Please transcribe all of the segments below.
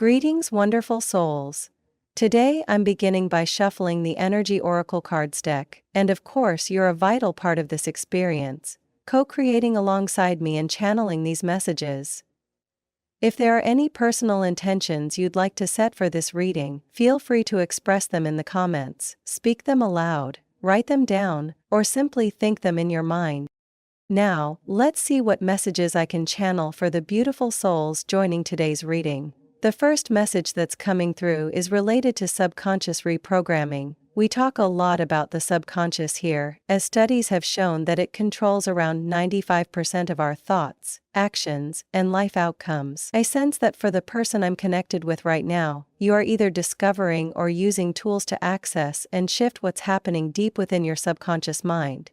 Greetings, wonderful souls. Today I'm beginning by shuffling the Energy Oracle cards deck, and of course you're a vital part of this experience, co-creating alongside me and channeling these messages. If there are any personal intentions you'd like to set for this reading, feel free to express them in the comments, speak them aloud, write them down, or simply think them in your mind. Now, let's see what messages I can channel for the beautiful souls joining today's reading. The first message that's coming through is related to subconscious reprogramming. We talk a lot about the subconscious here, as studies have shown that it controls around 95% of our thoughts, actions, and life outcomes. I sense that for the person I'm connected with right now, you are either discovering or using tools to access and shift what's happening deep within your subconscious mind.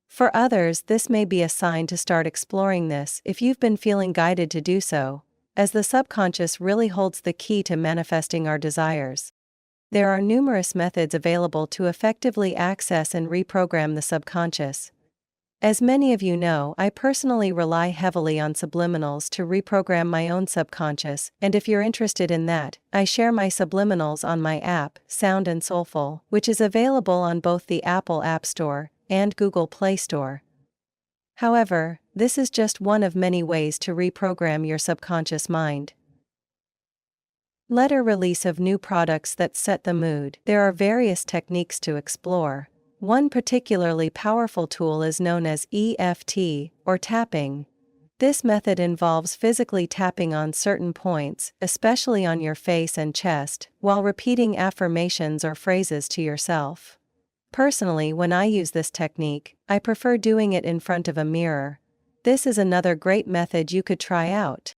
For others, this may be a sign to start exploring this if you've been feeling guided to do so, as the subconscious really holds the key to manifesting our desires. There are numerous methods available to effectively access and reprogram the subconscious. As many of you know, I personally rely heavily on subliminals to reprogram my own subconscious, and if you're interested in that, I share my subliminals on my app, Sound and Soulful, which is available on both the Apple App Store and Google Play Store. However, this is just one of many ways to reprogram your subconscious mind. Letter release of new products that set the mood. There are various techniques to explore. One particularly powerful tool is known as EFT, or tapping. This method involves physically tapping on certain points, especially on your face and chest, while repeating affirmations or phrases to yourself. Personally, when I use this technique, I prefer doing it in front of a mirror. This is another great method you could try out.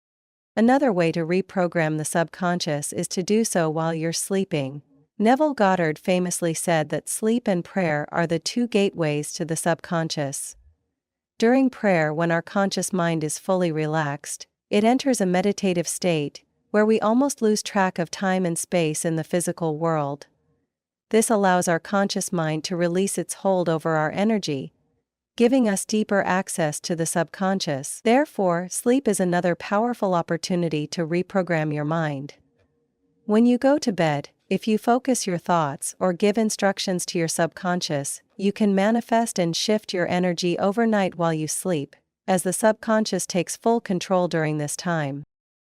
Another way to reprogram the subconscious is to do so while you're sleeping. Neville Goddard famously said that sleep and prayer are the two gateways to the subconscious. During prayer, when our conscious mind is fully relaxed, it enters a meditative state, where we almost lose track of time and space in the physical world. This allows our conscious mind to release its hold over our energy, giving us deeper access to the subconscious. Therefore, sleep is another powerful opportunity to reprogram your mind. When you go to bed, if you focus your thoughts or give instructions to your subconscious, you can manifest and shift your energy overnight while you sleep, as the subconscious takes full control during this time.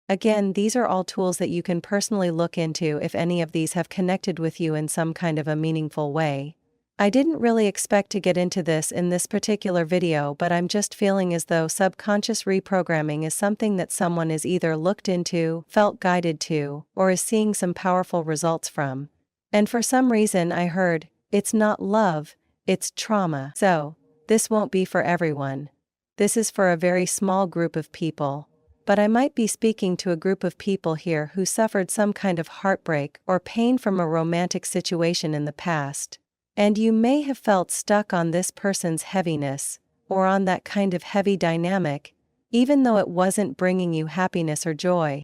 Again, these are all tools that you can personally look into if any of these have connected with you in some kind of a meaningful way. I didn't really expect to get into this in this particular video, but I'm just feeling as though subconscious reprogramming is something that someone is either looked into, felt guided to, or is seeing some powerful results from. And for some reason I heard, it's not love, it's trauma. So, this won't be for everyone. This is for a very small group of people. But I might be speaking to a group of people here who suffered some kind of heartbreak or pain from a romantic situation in the past. And you may have felt stuck on this person's heaviness, or on that kind of heavy dynamic, even though it wasn't bringing you happiness or joy.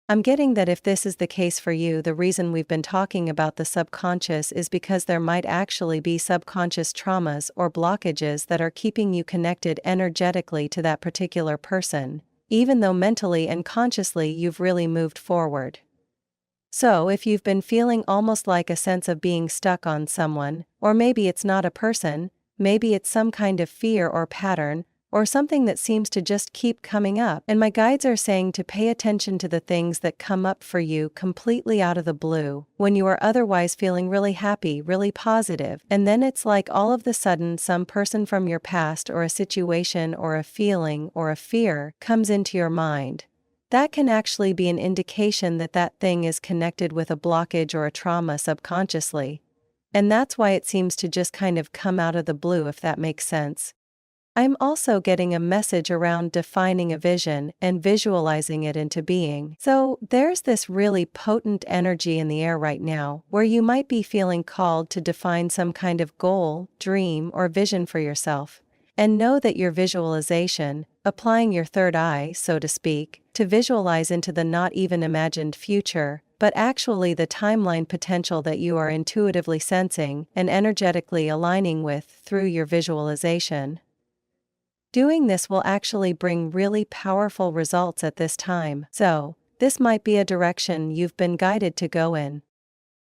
I'm getting that if this is the case for you, the reason we've been talking about the subconscious is because there might actually be subconscious traumas or blockages that are keeping you connected energetically to that particular person, even though mentally and consciously you've really moved forward. So if you've been feeling almost like a sense of being stuck on someone, or maybe it's not a person, maybe it's some kind of fear or pattern, or something that seems to just keep coming up, and my guides are saying to pay attention to the things that come up for you completely out of the blue, when you are otherwise feeling really happy, really positive, and then it's like all of the sudden some person from your past or a situation or a feeling or a fear comes into your mind. That can actually be an indication that that thing is connected with a blockage or a trauma subconsciously. And that's why it seems to just kind of come out of the blue, if that makes sense. I'm also getting a message around defining a vision and visualizing it into being. So there's this really potent energy in the air right now, where you might be feeling called to define some kind of goal, dream, or vision for yourself. And know that your visualization, applying your third eye, so to speak, to visualize into the not even imagined future, but actually the timeline potential that you are intuitively sensing and energetically aligning with through your visualization. Doing this will actually bring really powerful results at this time. So, This might be a direction you've been guided to go in.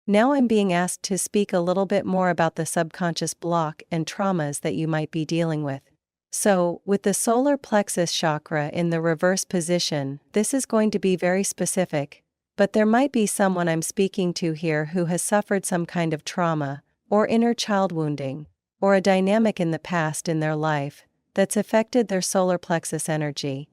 Now I'm being asked to speak a little bit more about the subconscious block and traumas that you might be dealing with. So, with the solar plexus chakra in the reverse position, this is going to be very specific, but there might be someone I'm speaking to here who has suffered some kind of trauma, or inner child wounding, or a dynamic in the past in their life that's affected their solar plexus energy.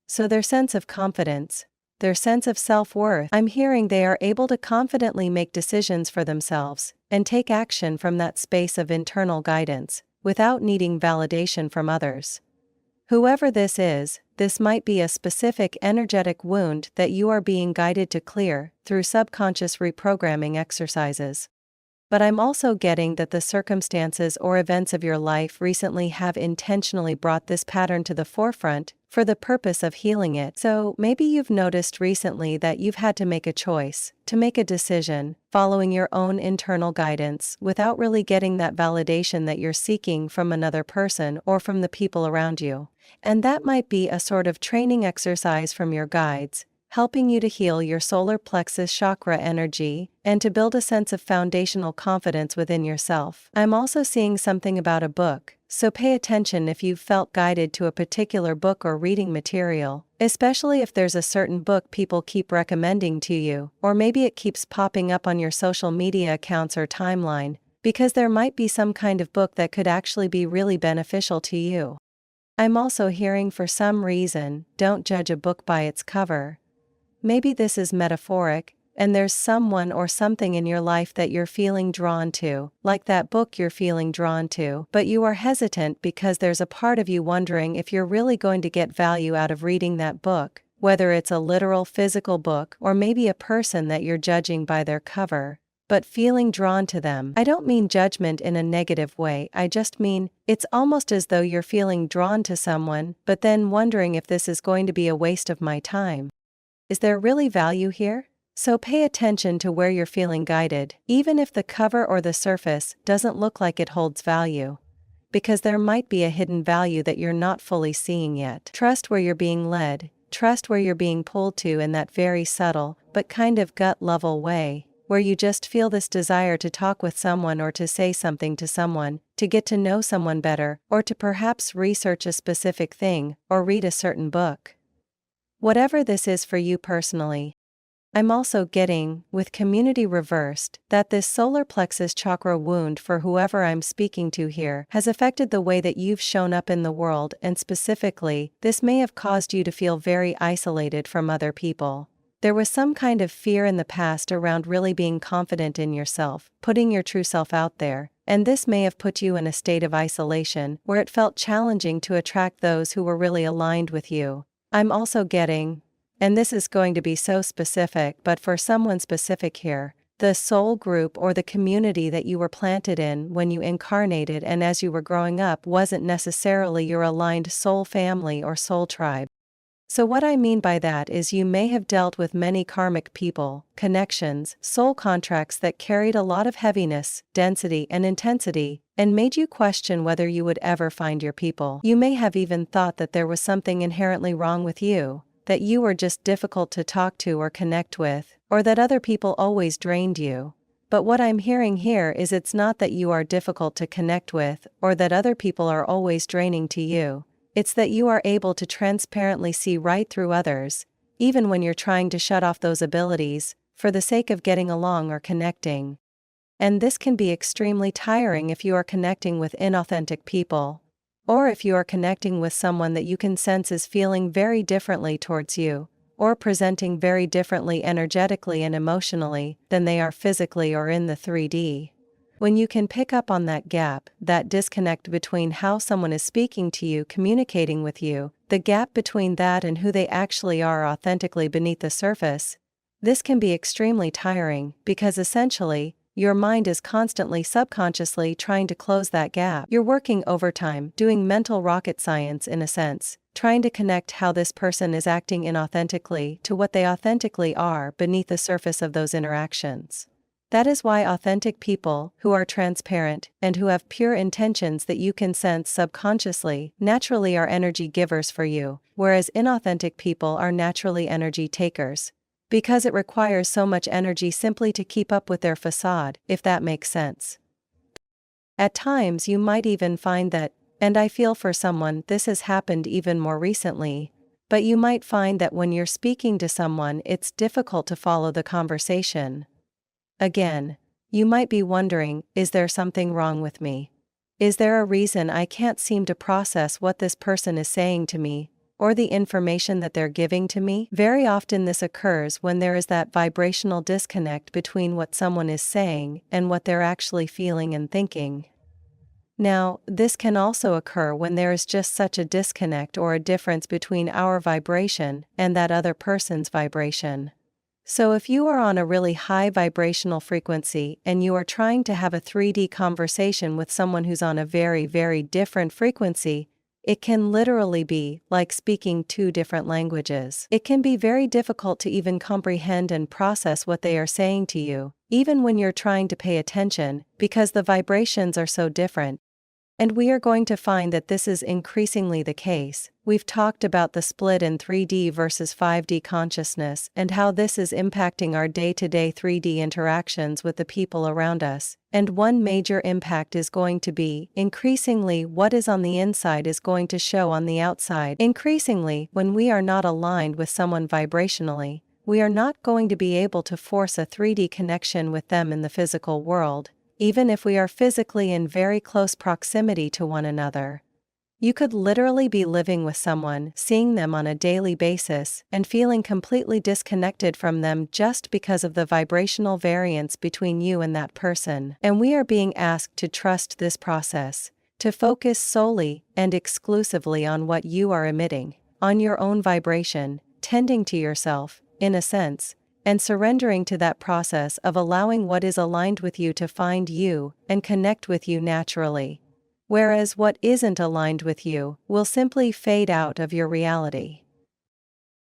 So their sense of confidence, their sense of self-worth, I'm hearing they are able to confidently make decisions for themselves and take action from that space of internal guidance, without needing validation from others. Whoever this is, this might be a specific energetic wound that you are being guided to clear through subconscious reprogramming exercises. But I'm also getting that the circumstances or events of your life recently have intentionally brought this pattern to the forefront for the purpose of healing it. So maybe you've noticed recently that you've had to make a choice, to make a decision, following your own internal guidance without really getting that validation that you're seeking from another person or from the people around you. And that might be a sort of training exercise from your guides, helping you to heal your solar plexus chakra energy and to build a sense of foundational confidence within yourself. I'm also seeing something about a book, so pay attention if you've felt guided to a particular book or reading material, especially if there's a certain book people keep recommending to you, or maybe it keeps popping up on your social media accounts or timeline, because there might be some kind of book that could actually be really beneficial to you. I'm also hearing, for some reason, don't judge a book by its cover. Maybe this is metaphoric, and there's someone or something in your life that you're feeling drawn to, like that book you're feeling drawn to, but you are hesitant because there's a part of you wondering if you're really going to get value out of reading that book, whether it's a literal physical book or maybe a person that you're judging by their cover, but feeling drawn to them. I don't mean judgment in a negative way, I just mean, it's almost as though you're feeling drawn to someone, but then wondering if this is going to be a waste of my time. Is there really value here? So pay attention to where you're feeling guided, even if the cover or the surface doesn't look like it holds value. Because there might be a hidden value that you're not fully seeing yet. Trust where you're being led, trust where you're being pulled to in that very subtle, but kind of gut-level way, where you just feel this desire to talk with someone or to say something to someone, to get to know someone better, or to perhaps research a specific thing, or read a certain book. Whatever this is for you personally. I'm also getting, with community reversed, that this solar plexus chakra wound for whoever I'm speaking to here has affected the way that you've shown up in the world, and specifically, this may have caused you to feel very isolated from other people. There was some kind of fear in the past around really being confident in yourself, putting your true self out there, and this may have put you in a state of isolation where it felt challenging to attract those who were really aligned with you. I'm also getting, and this is going to be so specific but for someone specific here, the soul group or the community that you were planted in when you incarnated and as you were growing up wasn't necessarily your aligned soul family or soul tribe. So what I mean by that is you may have dealt with many karmic people, connections, soul contracts that carried a lot of heaviness, density and intensity, and made you question whether you would ever find your people. You may have even thought that there was something inherently wrong with you, that you were just difficult to talk to or connect with, or that other people always drained you. But what I'm hearing here is it's not that you are difficult to connect with, or that other people are always draining to you. It's that you are able to transparently see right through others, even when you're trying to shut off those abilities, for the sake of getting along or connecting. And this can be extremely tiring if you are connecting with inauthentic people, or if you are connecting with someone that you can sense is feeling very differently towards you, or presenting very differently energetically and emotionally than they are physically or in the 3D. When you can pick up on that gap, that disconnect between how someone is speaking to you, communicating with you, the gap between that and who they actually are authentically beneath the surface, this can be extremely tiring, because essentially, your mind is constantly subconsciously trying to close that gap. You're working overtime, doing mental rocket science in a sense, trying to connect how this person is acting inauthentically to what they authentically are beneath the surface of those interactions. That is why authentic people, who are transparent, and who have pure intentions that you can sense subconsciously, naturally are energy givers for you, whereas inauthentic people are naturally energy takers. because it requires so much energy simply to keep up with their facade, if that makes sense. At times you might even find that, and I feel for someone this has happened even more recently, but you might find that when you're speaking to someone it's difficult to follow the conversation. Again, you might be wondering, is there something wrong with me? Is there a reason I can't seem to process what this person is saying to me, or the information that they're giving to me? Very often this occurs when there is that vibrational disconnect between what someone is saying and what they're actually feeling and thinking. Now, this can also occur when there is just such a disconnect or a difference between our vibration and that other person's vibration. So if you are on a really high vibrational frequency and you are trying to have a 3D conversation with someone who's on a very, very different frequency, it can literally be like speaking two different languages. It can be very difficult to even comprehend and process what they are saying to you, even when you're trying to pay attention, because the vibrations are so different. And we are going to find that this is increasingly the case. We've talked about the split in 3D versus 5D consciousness and how this is impacting our day-to-day 3D interactions with the people around us. And one major impact is going to be, increasingly, what is on the inside is going to show on the outside. Increasingly, when we are not aligned with someone vibrationally, we are not going to be able to force a 3D connection with them in the physical world, even if we are physically in very close proximity to one another. You could literally be living with someone, seeing them on a daily basis, and feeling completely disconnected from them just because of the vibrational variance between you and that person. And we are being asked to trust this process, to focus solely and exclusively on what you are emitting, on your own vibration, tending to yourself, in a sense, and surrendering to that process of allowing what is aligned with you to find you and connect with you naturally. Whereas what isn't aligned with you will simply fade out of your reality.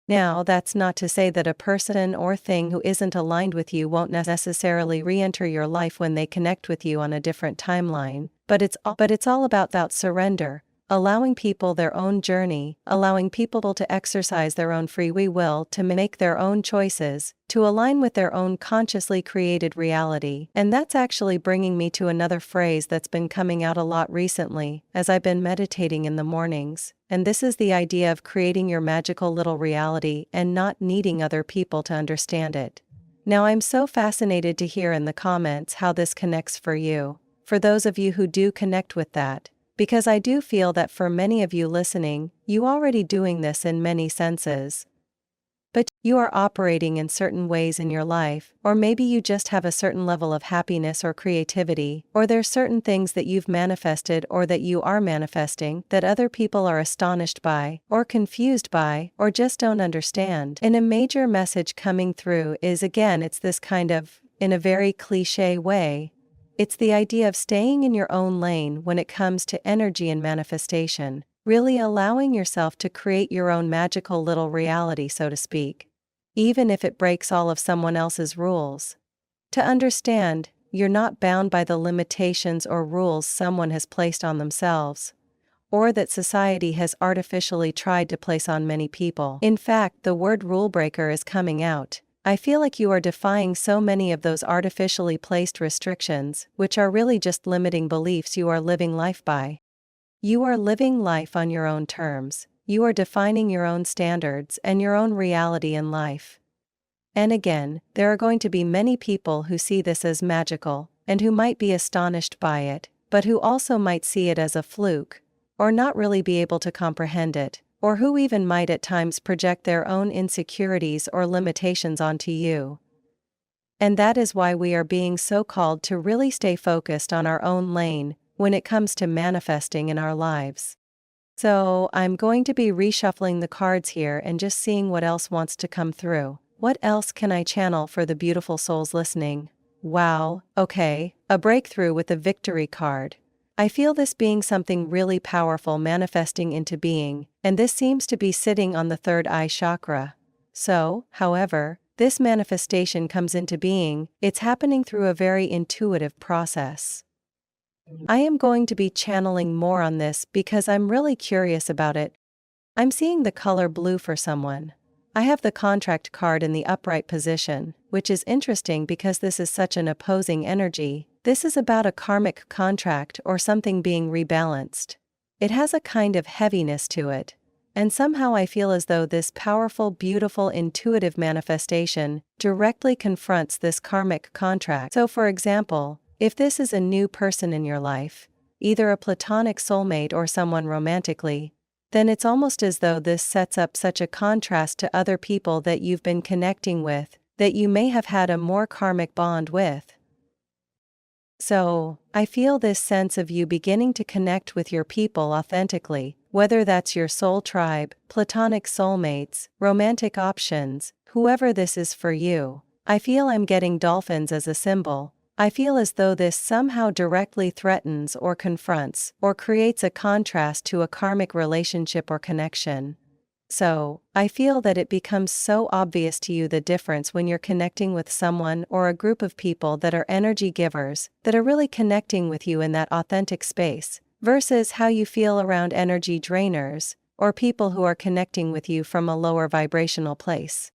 Now, that's not to say that a person or thing who isn't aligned with you won't necessarily re-enter your life when they connect with you on a different timeline, but it's all about that surrender, allowing people their own journey, allowing people to exercise their own free will to make their own choices, to align with their own consciously created reality. And that's actually bringing me to another phrase that's been coming out a lot recently, as I've been meditating in the mornings, and this is the idea of creating your magical little reality and not needing other people to understand it. Now, I'm so fascinated to hear in the comments how this connects for you, for those of you who do connect with that. Because I do feel that for many of you listening, you already doing this in many senses. But you are operating in certain ways in your life, or maybe you just have a certain level of happiness or creativity, or there's certain things that you've manifested or that you are manifesting that other people are astonished by, or confused by, or just don't understand. And a major message coming through is, again, it's this kind of, in a very cliché way, it's the idea of staying in your own lane when it comes to energy and manifestation, really allowing yourself to create your own magical little reality, so to speak, even if it breaks all of someone else's rules. To understand, you're not bound by the limitations or rules someone has placed on themselves, or that society has artificially tried to place on many people. In fact, the word rule breaker is coming out. I feel like you are defying so many of those artificially placed restrictions, which are really just limiting beliefs you are living life by. You are living life on your own terms, you are defining your own standards and your own reality in life. And again, there are going to be many people who see this as magical, and who might be astonished by it, but who also might see it as a fluke, or not really be able to comprehend it, or who even might at times project their own insecurities or limitations onto you. And that is why we are being so called to really stay focused on our own lane when it comes to manifesting in our lives. So, I'm going to be reshuffling the cards here and just seeing what else wants to come through. What else can I channel for the beautiful souls listening? Wow, okay, a breakthrough with the victory card. I feel this being something really powerful manifesting into being, and this seems to be sitting on the third eye chakra. So, however, this manifestation comes into being, it's happening through a very intuitive process. I am going to be channeling more on this because I'm really curious about it. I'm seeing the color blue for someone. I have the contract card in the upright position, which is interesting because this is such an opposing energy. This is about a karmic contract or something being rebalanced. It has a kind of heaviness to it. And somehow I feel as though this powerful, beautiful, intuitive manifestation directly confronts this karmic contract. So, for example, if this is a new person in your life, either a platonic soulmate or someone romantically, then it's almost as though this sets up such a contrast to other people that you've been connecting with, that you may have had a more karmic bond with. So, I feel this sense of you beginning to connect with your people authentically, whether that's your soul tribe, platonic soulmates, romantic options, whoever this is for you. I feel I'm getting dolphins as a symbol. I feel as though this somehow directly threatens or confronts or creates a contrast to a karmic relationship or connection. So, I feel that it becomes so obvious to you the difference when you're connecting with someone or a group of people that are energy givers, that are really connecting with you in that authentic space, versus how you feel around energy drainers, or people who are connecting with you from a lower vibrational place.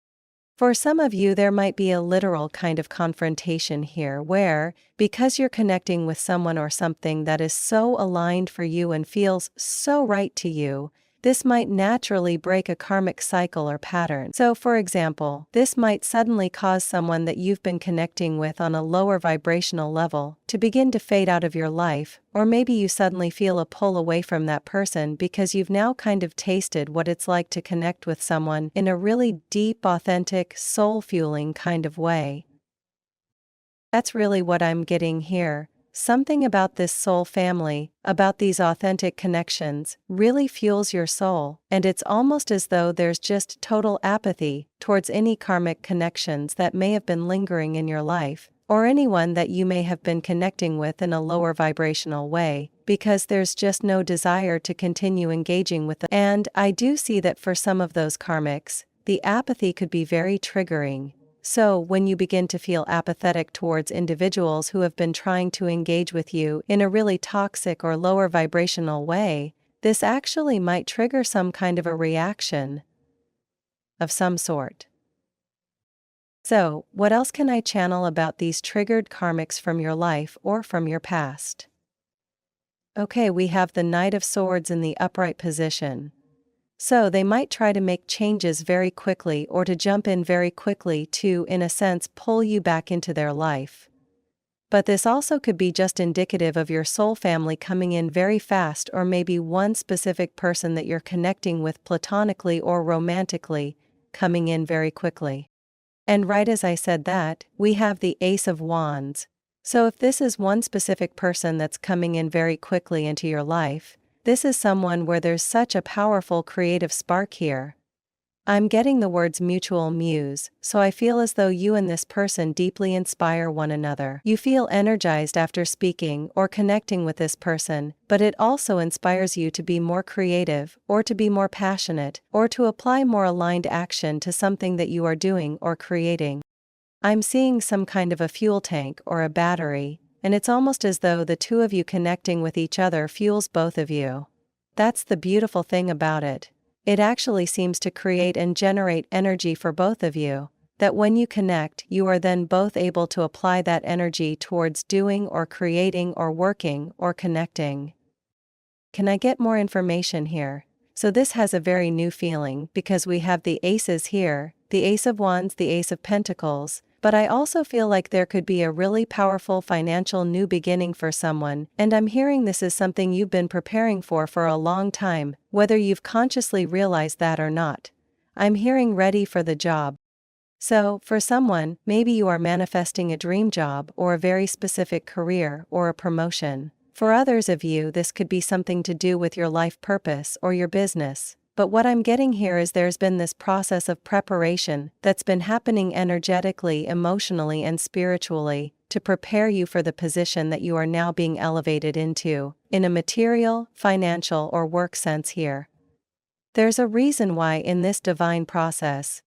For some of you, there might be a literal kind of confrontation here where, because you're connecting with someone or something that is so aligned for you and feels so right to you, this might naturally break a karmic cycle or pattern. So, for example, this might suddenly cause someone that you've been connecting with on a lower vibrational level to begin to fade out of your life, or maybe you suddenly feel a pull away from that person because you've now kind of tasted what it's like to connect with someone in a really deep, authentic, soul-fueling kind of way. That's really what I'm getting here. Something about this soul family, about these authentic connections, really fuels your soul, and it's almost as though there's just total apathy towards any karmic connections that may have been lingering in your life, or anyone that you may have been connecting with in a lower vibrational way, because there's just no desire to continue engaging with them. And I do see that for some of those karmics, the apathy could be very triggering. So, when you begin to feel apathetic towards individuals who have been trying to engage with you in a really toxic or lower vibrational way, this actually might trigger some kind of a reaction of some sort. So, what else can I channel about these triggered karmics from your life or from your past? Okay, we have the Knight of Swords in the upright position. So they might try to make changes very quickly or to jump in very quickly to, in a sense, pull you back into their life. But this also could be just indicative of your soul family coming in very fast, or maybe one specific person that you're connecting with platonically or romantically coming in very quickly. And right as I said that, we have the Ace of Wands. So if this is one specific person that's coming in very quickly into your life, this is someone where there's such a powerful creative spark here. I'm getting the words mutual muse, so I feel as though you and this person deeply inspire one another. You feel energized after speaking or connecting with this person, but it also inspires you to be more creative, or to be more passionate, or to apply more aligned action to something that you are doing or creating. I'm seeing some kind of a fuel tank or a battery, and it's almost as though the two of you connecting with each other fuels both of you. That's the beautiful thing about it. It actually seems to create and generate energy for both of you, that when you connect, you are then both able to apply that energy towards doing or creating or working or connecting. Can I get more information here? So this has a very new feeling because we have the aces here, the Ace of Wands, the Ace of Pentacles, but I also feel like there could be a really powerful financial new beginning for someone, and I'm hearing this is something you've been preparing for a long time, whether you've consciously realized that or not. I'm hearing ready for the job. So, for someone, maybe you are manifesting a dream job or a very specific career or a promotion. For others of you, this could be something to do with your life purpose or your business. But what I'm getting here is there's been this process of preparation that's been happening energetically, emotionally, and spiritually to prepare you for the position that you are now being elevated into, in a material, financial, or work sense here. There's a reason why in this divine process.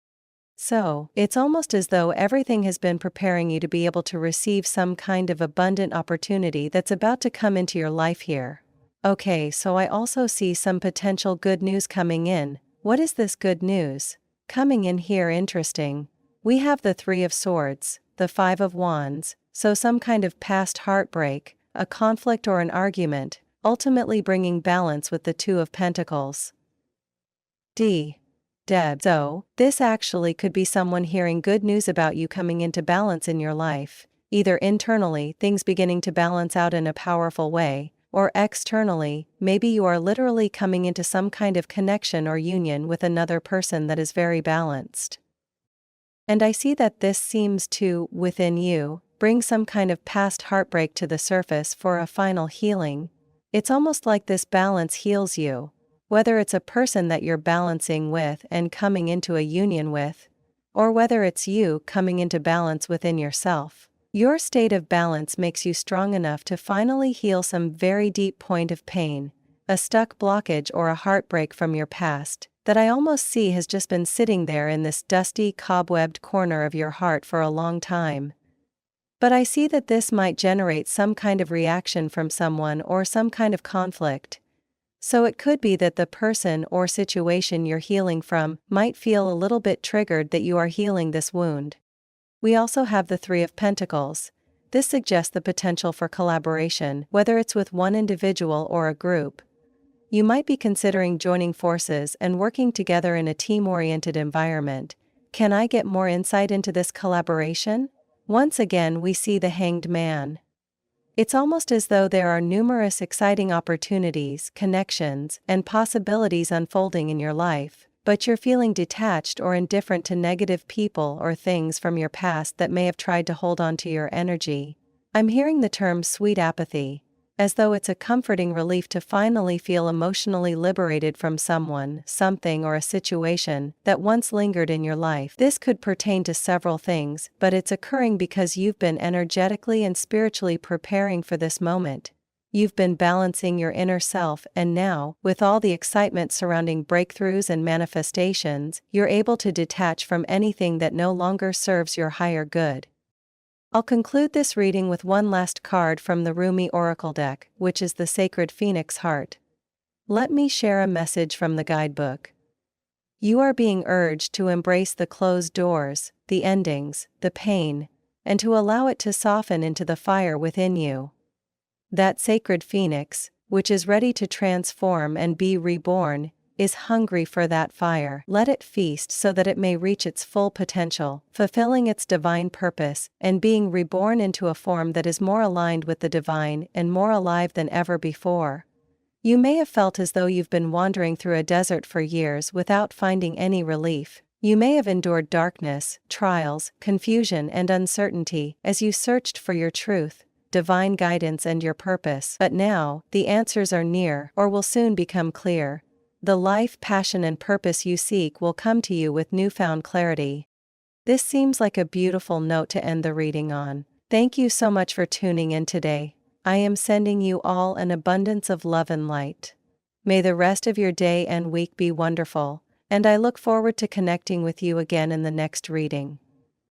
So, it's almost as though everything has been preparing you to be able to receive some kind of abundant opportunity that's about to come into your life here. Okay, so I also see some potential good news coming in. What is this good news? Coming in here interesting. We have the Three of Swords, the Five of Wands, so some kind of past heartbreak, a conflict or an argument, ultimately bringing balance with the Two of Pentacles. Deb. So, this actually could be someone hearing good news about you coming into balance in your life, either internally, things beginning to balance out in a powerful way, or externally, maybe you are literally coming into some kind of connection or union with another person that is very balanced. And I see that this seems to, within you, bring some kind of past heartbreak to the surface for a final healing. It's almost like this balance heals you. Whether it's a person that you're balancing with and coming into a union with, or whether it's you coming into balance within yourself. Your state of balance makes you strong enough to finally heal some very deep point of pain, a stuck blockage or a heartbreak from your past, that I almost see has just been sitting there in this dusty, cobwebbed corner of your heart for a long time. But I see that this might generate some kind of reaction from someone or some kind of conflict. So it could be that the person or situation you're healing from might feel a little bit triggered that you are healing this wound. We also have the Three of Pentacles. This suggests the potential for collaboration, whether it's with one individual or a group. You might be considering joining forces and working together in a team-oriented environment. Can I get more insight into this collaboration? Once again, we see the Hanged Man. It's almost as though there are numerous exciting opportunities, connections, and possibilities unfolding in your life, but you're feeling detached or indifferent to negative people or things from your past that may have tried to hold on to your energy. I'm hearing the term sweet apathy, as though it's a comforting relief to finally feel emotionally liberated from someone, something, or a situation that once lingered in your life. This could pertain to several things, but it's occurring because you've been energetically and spiritually preparing for this moment. You've been balancing your inner self, and now, with all the excitement surrounding breakthroughs and manifestations, you're able to detach from anything that no longer serves your higher good. I'll conclude this reading with one last card from the Rumi Oracle deck, which is the Sacred Phoenix Heart. Let me share a message from the guidebook. You are being urged to embrace the closed doors, the endings, the pain, and to allow it to soften into the fire within you. That sacred phoenix, which is ready to transform and be reborn, is hungry for that fire. Let it feast so that it may reach its full potential, fulfilling its divine purpose, and being reborn into a form that is more aligned with the divine and more alive than ever before. You may have felt as though you've been wandering through a desert for years without finding any relief. You may have endured darkness, trials, confusion, and uncertainty as you searched for your truth, divine guidance, and your purpose. But now, the answers are near, or will soon become clear. The life, passion, and purpose you seek will come to you with newfound clarity. This seems like a beautiful note to end the reading on. Thank you so much for tuning in today. I am sending you all an abundance of love and light. May the rest of your day and week be wonderful, and I look forward to connecting with you again in the next reading.